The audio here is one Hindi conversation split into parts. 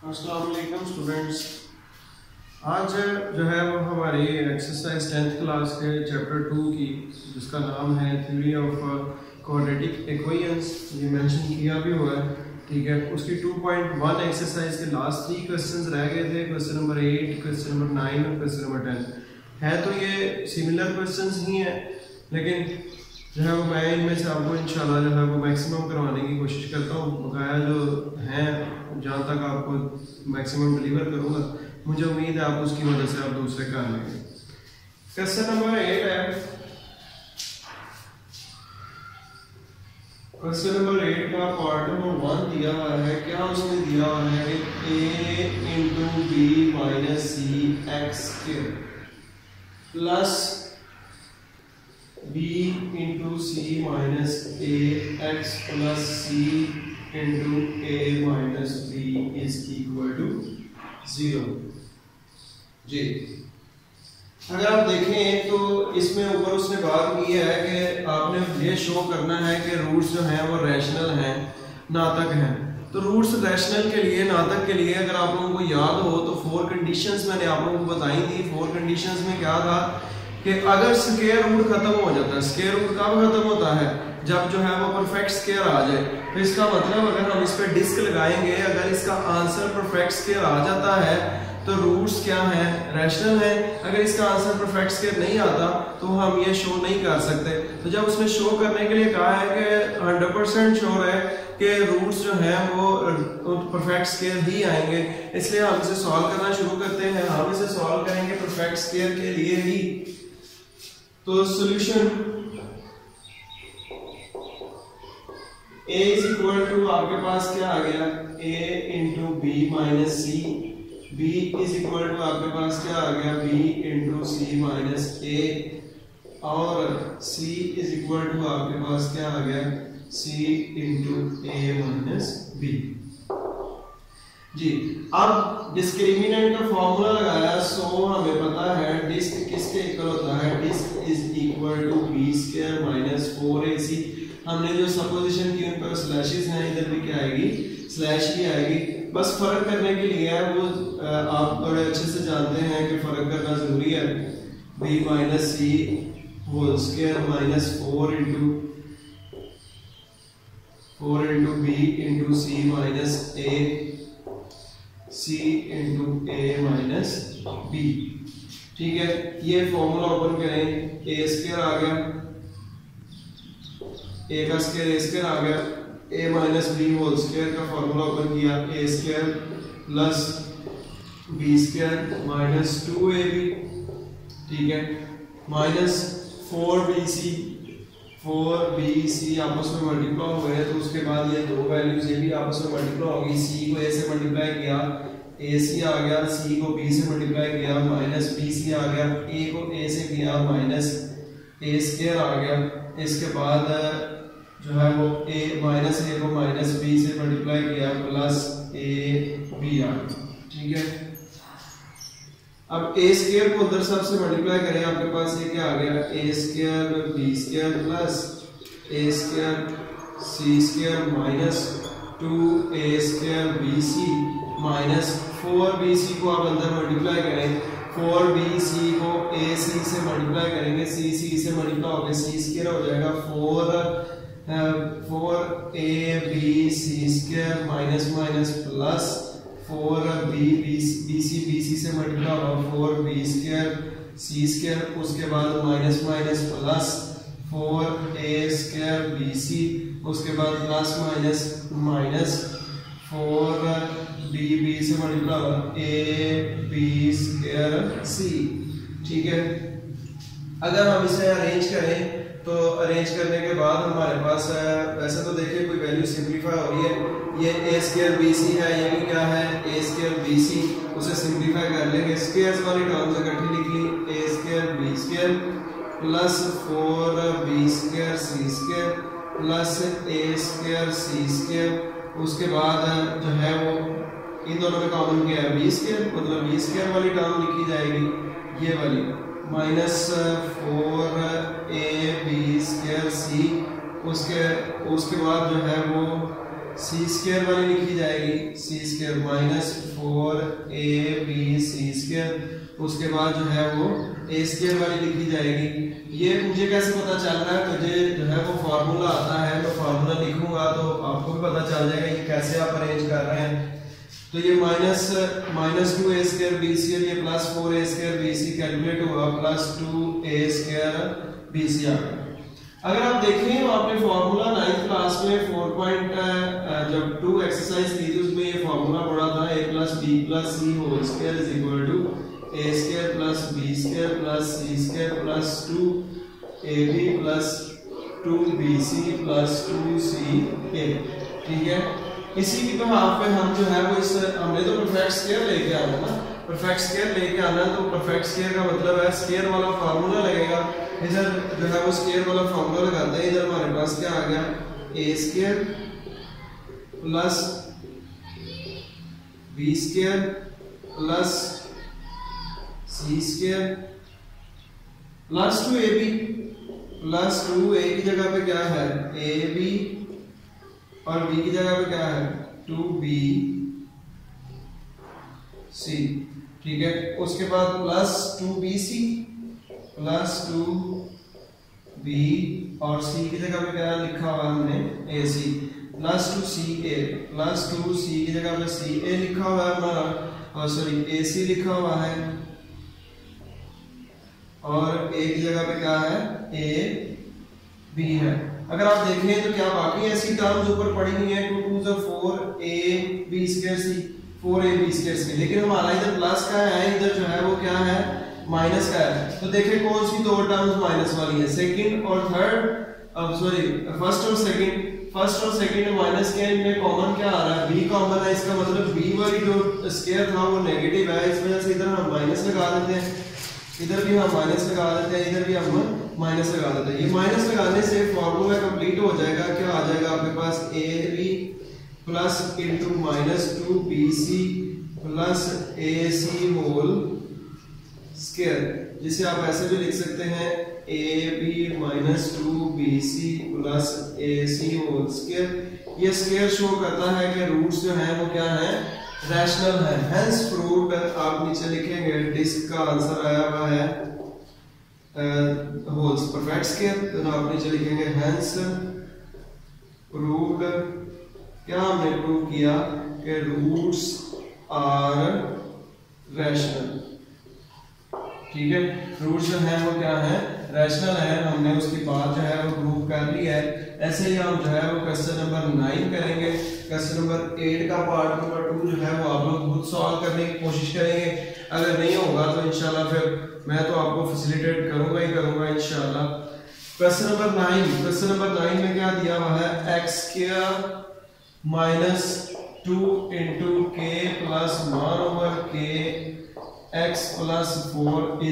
अस्सलाम वालेकुम स्टूडेंट्स। आज जो है वो हमारी एक्सरसाइज 10th क्लास के चैप्टर 2 की जिसका नाम है थ्योरी ऑफ क्वाड्रेटिक इक्वेशंस, ये मेंशन किया भी हुआ है। ठीक है, उसकी 2.1 एक्सरसाइज के लास्ट 3 क्वेश्चंस रह गए थे, क्वेश्चन नंबर 8, क्वेश्चन नंबर 9 और क्वेश्चन नंबर 10 है। तो ये सिमिलर क्वेश्चंस ही हैं, लेकिन जो है वो मैं इनमें से आपको इंशाल्लाह जो है वो मैक्सिमम करवाने की कोशिश करता हूँ। बकाया जो हैं जहाँ तक आपको मैक्सिमम डिलीवर करूँगा, मुझे उम्मीद है आप उसकी मदद से आप दूसरे कर लेंगे। क्वेश्चन नंबर 8 है। क्वेश्चन नंबर 8 का पार्ट नंबर 1 दिया हुआ है। क्या उसमें दिया हुआ है कि a into B minus C X square plus b into C minus A X plus C into A minus B is equal to 0। जी, अगर आप देखें तो इसमें ऊपर उसने बात की है कि आपने ये शो करना है कि रूट्स जो हैं वो रैशनल हैं, नातक हैं। तो रूट्स रैशनल के लिए, नातक के लिए अगर आप लोगों को याद हो तो 4 कंडीशंस मैंने आप लोगों को बताई थी। 4 कंडीशंस में क्या था कि अगर स्क्वायर रूट खत्म हो जाता है, स्क्वायर रूट कब खत्म होता है? जब जो है वो परफेक्ट स्क्वायर आ जाए। तो इसका मतलब अगर हम इस पे डिस्क लगाएंगे, अगर इसका आंसर परफेक्ट स्क्वायर आ जाता है तो रूट्स क्या हैं? रैशनल हैं। अगर इसका आंसर परफेक्ट स्क्वायर नहीं आता तो हम ये शो नहीं कर सकते। तो जब उसने शो करने के लिए कहा है कि 100% श्योर है कि रूट्स जो हैं वो परफेक्ट स्क्वायर ही आएंगे, इसलिए हम इसे सॉल्व करना शुरू करते हैं। हम इसे सॉल्व करेंगे परफेक्ट स्क्वायर के लिए ही। तो solution a is equal to आपके पास क्या आ गया? a into B minus C. b is equal to आपके पास क्या आ गया? b into C minus a। और c इज इक्वल टू आपके पास क्या आ गया? c into a minus b। जी, अब डिस्क्रिमिनेंट का फॉर्मूला लगाया, सो हमें पता है डिस्क किसके इक्वल होता है? Disc is equal to B square minus 4ac। हमने जो सपोजिशन की उन पर स्लैशेस हैं, इधर भी क्या आएगी? स्लैश ही आएगी। बस फर्क करने के लिए है, वो आप बड़े अच्छे से जानते हैं कि फर्क करना जरूरी है। b minus C whole square minus 4 into B into C minus a, c into A minus B. ठीक है, ये फॉर्मूला ओपन करें। ए स्क्वायर आ गया, ए का स्क्वायर ए स्क्वायर आ गया, a minus b whole square का फॉर्मूला ओपन किया, a square plus B square minus 2ab। ठीक है, माइनस 4bc आपस में मल्टीप्लाई हुए हैं, तो उसके बाद ये दो वैल्यूज ये भी आपस में मल्टीप्लाई होगी। c को a से मल्टीप्लाई किया, ac आ गया, c को b से मल्टीप्लाई किया, माइनस bc आ गया, a को a से किया, माइनस a स्क्वायर आ गया। इसके बाद जो है वो a माइनस a को माइनस b से मल्टीप्लाई किया, प्लस ab आ गया। ठीक है, अब a स्क्वायर को उधर सबसे मल्टीप्लाई करें, आपके पास ये क्या आ गया? a square b square plus a square c square minus 2a square bc minus 4bc को आप अंदर मल्टीप्लाई करें, 4bc को ac से मल्टीप्लाई करेंगे, c से मल्टीप्लाई होकर c स्क्वायर हो जाएगा, 4abc square minus minus plus 4bc से मल्टीप्लाई होगा 4b स्क्वायर c स्क्वायर, उसके बाद minus minus plus 4a square bc, उसके बाद प्लस माइनस माइनस 4b से मल्टीप्लाई होगा ab स्क्वायर c। ठीक है, अगर हम इसे अरेंज करें तो अरेंज करने के बाद हमारे पास वैसे तो देखिए कोई वैल्यू सिंपलीफाई हो रही है। ये a स्क्वायर bc है, ये भी क्या है? a square bc। उसे सिंपलीफाई कर लेंगे, स्क्वायर्स वाली टर्म्स इकट्ठी लिख ली, a square b square plus 4b square c square plus a square c square. उसके बाद जो है वो इन दोनों में कॉमन क्या है? b स्क्वायर, मतलब b स्क्वायर वाली टर्म लिखी जाएगी, ये वाली माइनस 4ab स्क्वायर c। उसके बाद जो है वो सी स्क्वायर वाली लिखी जाएगी, सी स्क्वायर माइनस 4ab/c²। उसके बाद जो है वो ए स्क्वायर वाली लिखी जाएगी। ये मुझे कैसे पता चल रहा है, मुझे जो है वो फार्मूला आता है, मैं फार्मूला लिखूंगा तो आपको भी पता चल जाएगा ये कैसे आप अरेंज कर रहे हैं। तो ये -2a² bc और ये +4a² bc कैलकुलेट हुआ, +2a² bc आ गया। अगर आप देखें आपने फार्मूला 9th क्लास में 4.2 एक्सरसाइज की थी, उसमें ये फार्मूला पढ़ा था a + b + c² = a² + b² + c² + 2ab + 2bc + 2ca। ठीक है, इसी की बिहाफ पे हम जो है वो इस हमने तो परफेक्ट स्क्वायर लेके आना ना, परफेक्ट स्क्वायर लेके आना, तो परफेक्ट स्क्वायर का मतलब है स्क्वायर वाला फार्मूला लगेगा। इधर जो है वो स्क्वायर वाला फार्मूला लगाते हैं, इधर हमारे पास क्या आ गया, a² + b² + c² + 2ab + 2a की जगह पे क्या है ab और b की जगह पे क्या है 2bc। ठीक है, उसके बाद +2bc + 2b और c की जगह पे क्या लिखा हुआ है हमने ac + 2ca + 2c की जगह पे ca लिखा हुआ है हमारा, और सॉरी ac लिखा हुआ है, और a की जगह पे क्या है ab है। अगर आप देखें तो क्या बाकी ऐसी टर्म्स ऊपर पड़ी हुई है 2 × 2 = 4ab² 4ab², लेकिन हमारा इधर प्लस का है, इधर जो है वो क्या है माइनस का है। तो देखिए कौन सी दो टर्म्स माइनस वाली है, सेकंड और थर्ड, सॉरी फर्स्ट और सेकंड में माइनस के इनमें कॉमन क्या आ रहा है, b कॉमन है, इसका मतलब b वाली जो स्क्वायर था वो नेगेटिव है, इस वजह से इधर हम माइनस लगा देते हैं, इधर भी हम माइनस लगा देते हैं, इधर भी हम माइनस लगा देते हैं। ये माइनस लगाने से फॉर्मूला कंप्लीट हो जाएगा, क्या आ जाएगा आपके पास ab + -2bc + ac², जिसे आप ऐसे भी लिख सकते हैं ab -2bc + ac²। ये स्क्वायर शो करता है कि रूट्स जो हैं वो क्या हैं, रैशनल है। हेंस प्रूव्ड, आप नीचे लिखेंगे डिस्क का आंसर आया हुआ है होल्स परफेक्ट स्क्वायर, तो आप नीचे लिखेंगे हेंस प्रूव्ड। क्या हमने प्रूव किया कि रूट्स आर रैशनल। ठीक है, रूट्स जो है वो क्या है रैशनल है, हमने उसकी बात जो है वो प्रूव कर ली है। ऐसे ही हम जो है वो क्वेश्चन नंबर 9 करेंगे। क्वेश्चन नंबर 8 का पार्ट नंबर 2 जो है वो आप लोग खुद सॉल्व करने की कोशिश करेंगे, अगर नहीं होगा तो इंशाल्लाह फिर मैं तो आपको फैसिलिटेट करूंगा ही करूंगा इंशाल्लाह। क्वेश्चन नंबर 9 में क्या दिया हुआ है, x² - 2 × k + 1/k x + 4 =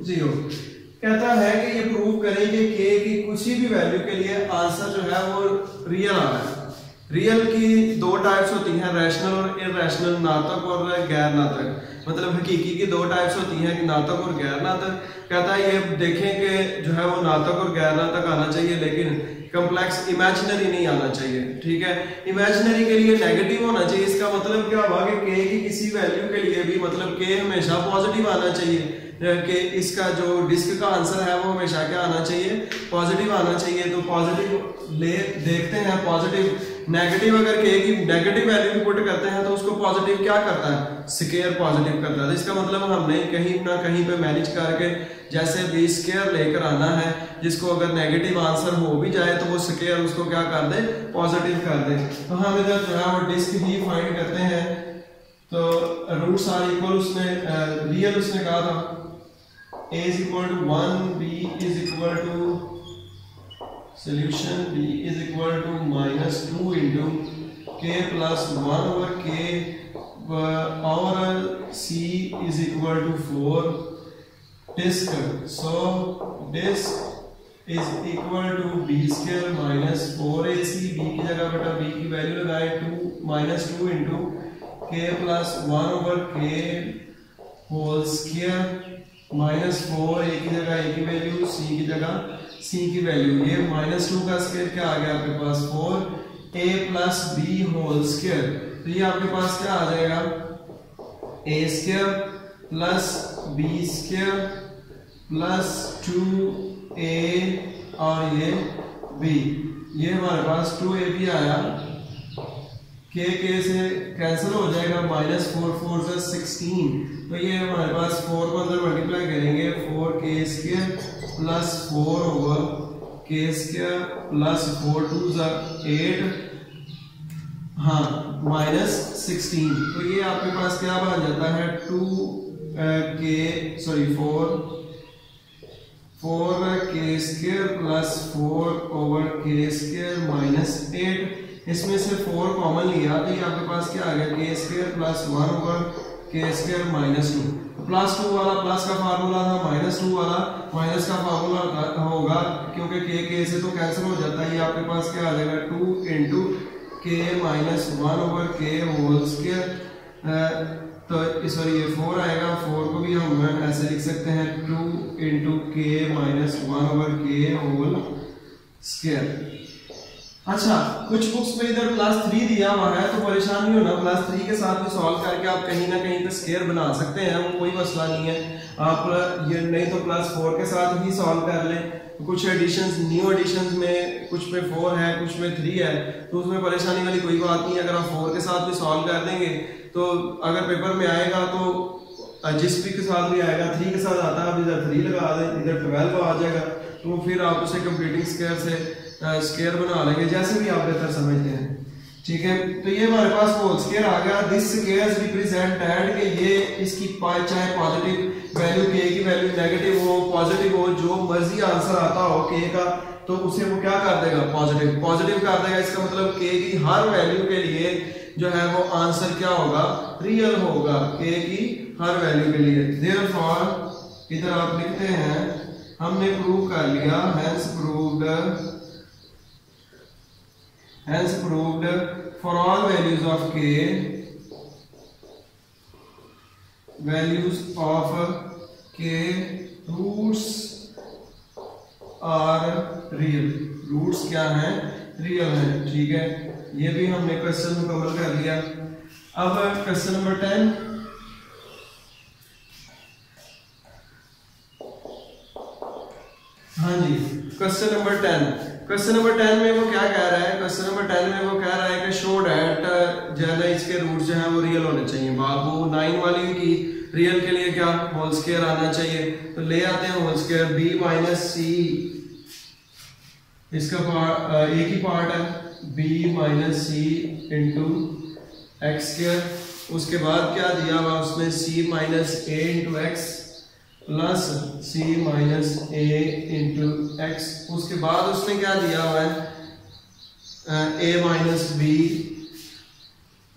0। कहता है कि ये प्रूव करें कि k की कुछ भी वैल्यू के लिए आंसर जो है वो रियल आ रहा है। रियल की दो टाइप्स होती हैं, रैशनल और इररैशनल, नातक और गैर नातक, मतलब हकीकी की दो टाइप्स होती हैं कि नातक और गैर नातक। कहता है ये देखें कि जो है वो नातक और गैर नातक आना चाहिए, लेकिन कॉम्प्लेक्स इमेजिनरी नहीं आना चाहिए। ठीक है, इमेजिनरी के लिए नेगेटिव होना चाहिए, इसका मतलब क्या हुआ कि k की किसी वैल्यू के लिए भी मतलब k हमेशा पॉजिटिव आना चाहिए, कि इसका जो डिस्क का आंसर है वो हमेशा क्या आना चाहिए, पॉजिटिव आना चाहिए। तो पॉजिटिव ले देखते हैं, पॉजिटिव नेगेटिव, अगर k की नेगेटिव वैल्यू पुट करते हैं तो उसको पॉजिटिव क्या करता है, स्क्वायर पॉजिटिव करता है। तो इसका मतलब हमने कहीं ना कहीं पे मैनेज करके जैसे b² लेकर आना है, जिसको अगर नेगेटिव आंसर हो भी जाए तो वो स्क्वायर उसको क्या कर दे, पॉजिटिव कर दे। तो हम इधर जो है वो डिस्क ही फाइंड करते हैं। तो रूट्स आर इक्वल, उसने रियल उसने कहा था a = 1, b = solution b = -2 × k + 1/k और c = 4 disk, so disk is equal to b² - 4ac, b की जगह बेटा b की वैल्यू लगाए 2 × k + 1/k whole square -4, a की जगह a की वैल्यू, c की जगह c की वैल्यू। ये -2 का स्क्वायर क्या आ गया आपके पास 4, a plus B whole square. तो ये आपके पास क्या आ जाएगा, a square plus B square plus 2a और ये b। ये हमारे पास 2ab आया, k से कैंसिल हो जाएगा, माइनस 4 4 से 16। तो ये हमारे पास 4 को अंदर मल्टीप्लाई करेंगे, 4k square plus 4 over k square plus 4 2 8, हाँ माइनस 16। तो ये आपके पास क्या बन जाता है 4k square plus 4 over k square minus 8। इसमें से 4 कॉमन लिया तो ये आपके पास क्या आ गया, k square plus 1 over k square minus 2। Plus 2 वाला प्लस का फार्मूला था, माइनस 2 वाला माइनस का फार्मूला होगा, क्योंकि k से तो कैंसिल हो जाता है। ये आपके पास क्या आ जाएगा 2 into k minus 1 over k whole square. तो सॉरी ये 4 आएगा, 4 को भी हम ऐसे लिख सकते हैं 2 into k minus 1 over k whole square. अच्छा, कुछ बुक्स में इधर प्लस 3 दिया हुआ है, तो परेशान नहीं होना, प्लस 3 के साथ भी सॉल्व करके आप कहीं ना कहीं पे स्क्वायर बना सकते हैं, वो कोई मसला नहीं है। आप ये नहीं तो प्लस 4 के साथ ही सॉल्व कर लें। कुछ एडिशंस, न्यू एडिशंस में कुछ में 4 है, कुछ में 3 है, तो उसमें परेशानी वाली कोई बात नहीं है। अगर आप 4 के साथ भी सॉल्व कर देंगे तो अगर पेपर में आएगा तो जिस भी के साथ भी आएगा, 3 के साथ आता है, इधर 3 लगा दें, इधर 12 आ जाएगा, तो फिर आप उसे कंप्लीटिंग स्क्वायर से स्क्वायर बना लेंगे, जैसे भी आप बेहतर समझते हैं। ठीक है, तो ये हमारे पास होल स्क्वायर आ गया। दिस स्क्वायर्स रिप्रेजेंट दैट कि ये इसकी चाहे पॉजिटिव वैल्यू k की वैल्यू नेगेटिव हो, पॉजिटिव हो, जो मर्जी आंसर आता हो k का, तो उसे वो क्या कर देगा, पॉजिटिव कर देगा। इसका मतलब k की हर वैल्यू के लिए जो है वो आंसर क्या होगा, रियल होगा, k की हर वैल्यू के लिए। देयरफॉर इधर आप लिखते हैं, हमने प्रूव कर लिया, hence proved for all values of k, roots are real, roots क्या हैं, रियल हैं। ठीक है, ये भी हमने क्वेश्चन मुकम्मल कर लिया। अब क्वेश्चन नंबर 10, हाँ जी, क्वेश्चन नंबर 10। क्वेश्चन नंबर 10 में वो क्या कह रहा है, क्वेश्चन नंबर 10 में वो कह रहा है कि शो दैट जो है ना इसके रूट्स जो हैं वो रियल होने चाहिए। बाबू 9 वाली की रियल के लिए क्या, होल स्क्वायर आना चाहिए, तो ले आते हैं whole square. b minus c इसका पार्ट एक ही पार्ट है, b minus c into x square. उसके बाद क्या दिया हुआ उसमें c minus a into x plus c minus a into x. उसके बाद उसने क्या दिया हुआ है a minus b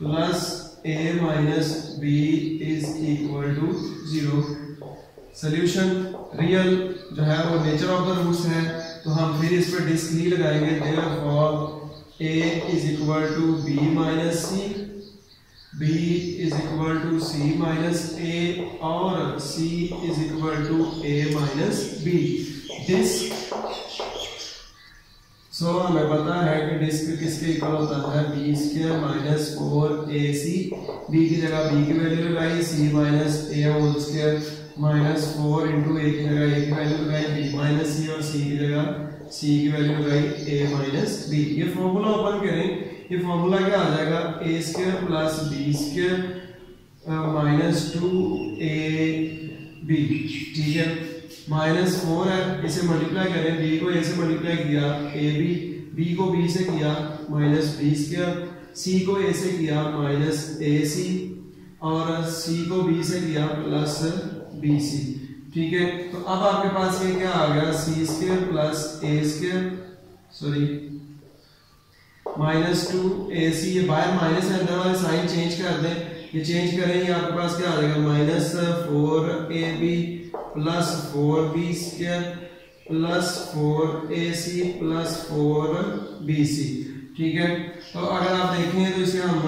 plus a minus B is equal to 0। Solution real जो है वो नेचर ऑफ द रूट्स है, तो हम फिर इस पर डिस्क ही लगाएंगे। Therefore a is equal to b minus C, b is equal to c minus a और c is equal to a minus b। Disc so हमें पता है कि डिस्क किसके इक्वल होता है, b square minus 4ac। b की जगह b की वैल्यू लगाई, c minus a whole square minus 4 into a की जगह a की वैल्यू लगाई, b माइनस c, और c की जगह c की वैल्यू लगाई a माइनस b। ये फॉर्मूला ओपन करें, ये फॉर्मूला क्या आ जाएगा, a square plus b square minus 2ab। ठीक है, माइनस 4 है, इसे मल्टीप्लाई करें, b को a से मल्टीप्लाई किया ab, b को b से किया माइनस b स्क्वायर, c को a से किया माइनस ac, और c को b से किया प्लस bc। ठीक है, तो अब आपके पास ये क्या आ गया, c square plus a square, sorry minus 2ac। ये बाहर माइनस है, अंदर वाले साइन चेंज कर दें, ये चेंज करें, ये आपके पास क्या आ जाएगा, minus 4ab plus 4b square plus 4ac plus 4bc। ठीक है, तो अगर आप देखें तो इसे हम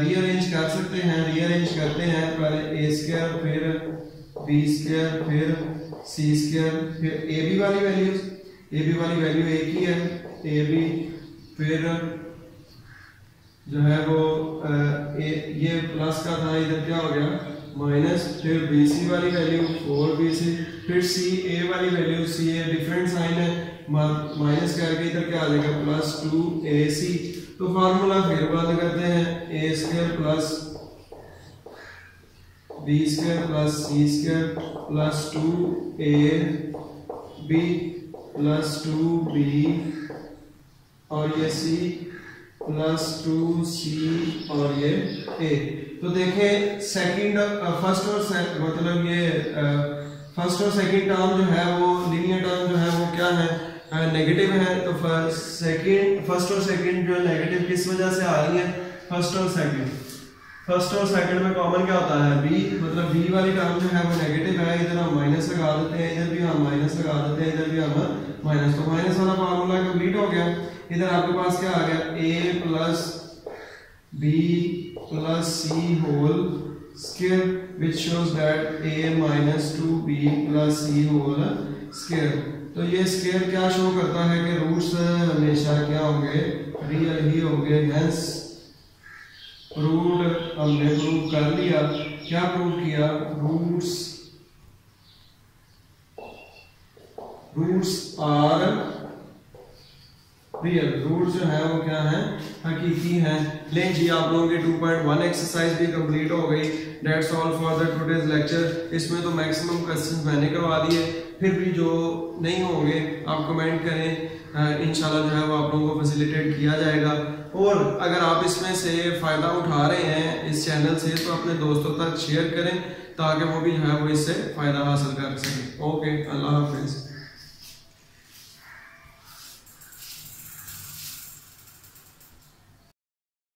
रीअरेंज कर सकते हैं। रीअरेंज करते हैं, पहले a स्क्वायर फिर b स्क्वायर फिर c स्क्वायर फिर ab वाली वैल्यू एक ही है, ab फिर जो है वो ये प्लस का था, इधर क्या हो गया माइनस, फिर बी सी वाली वैल्यू 4bc, फिर सी ए वाली वैल्यू, सी ए डिफरेंट साइन है, माइनस करके इधर क्या आ जाएगा प्लस 2ac। तो फार्मूला फिर बंद करते हैं, a square plus B square plus c square plus 2ab plus 2b और ये c प्लस 2c और ये a। तो देखें सेकंड फर्स्ट और मतलब ये फर्स्ट और सेकंड टर्म जो है वो लीनियर टर्म जो है वो क्या है नेगेटिव है। तो फर्स्ट और सेकंड जो नेगेटिव किस वजह से आ रही है, फर्स्ट और सेकंड में कॉमन क्या होता है b, मतलब b वाली टर्म जो है वो नेगेटिव है, इधर हम माइनस लगा देते हैं, इधर भी हम माइनस लगा देते हैं, इधर भी हम माइनस, तो माइनस वाला फार्मूला कंप्लीट हो गया। इधर आपके पास क्या आ गया a plus b plus c whole square which shows that a minus 2b plus c whole square. तो ये स्क्वायर क्या शो करता है कि रूट्स हमेशा क्या होंगे, रियल ही होंगे, हेंस रूट हमने प्रूव कर लिया। क्या प्रूव किया, रूट्स आर रियल, रूट्स जो है वो क्या है हकीकी हैं। लें जी आप लोगों की 2.1 एक्सरसाइज भी कंप्लीट हो गई। That's all for the today's lecture. इसमें तो मैक्सिमम क्वेश्चंस मैंने करवा दिए, फिर भी जो नहीं होंगे आप कमेंट करें, इंशाल्लाह जो है वो आप लोगों को फैसिलिटेट किया जाएगा। और अगर आप इसमें से फ़ायदा उठा रहे हैं इस चैनल से, तो अपने दोस्तों तक शेयर करें ताकि वो भी जो है वो इससे फ़ायदा हासिल कर सकें। ओके, अल्लाह हाफिज़।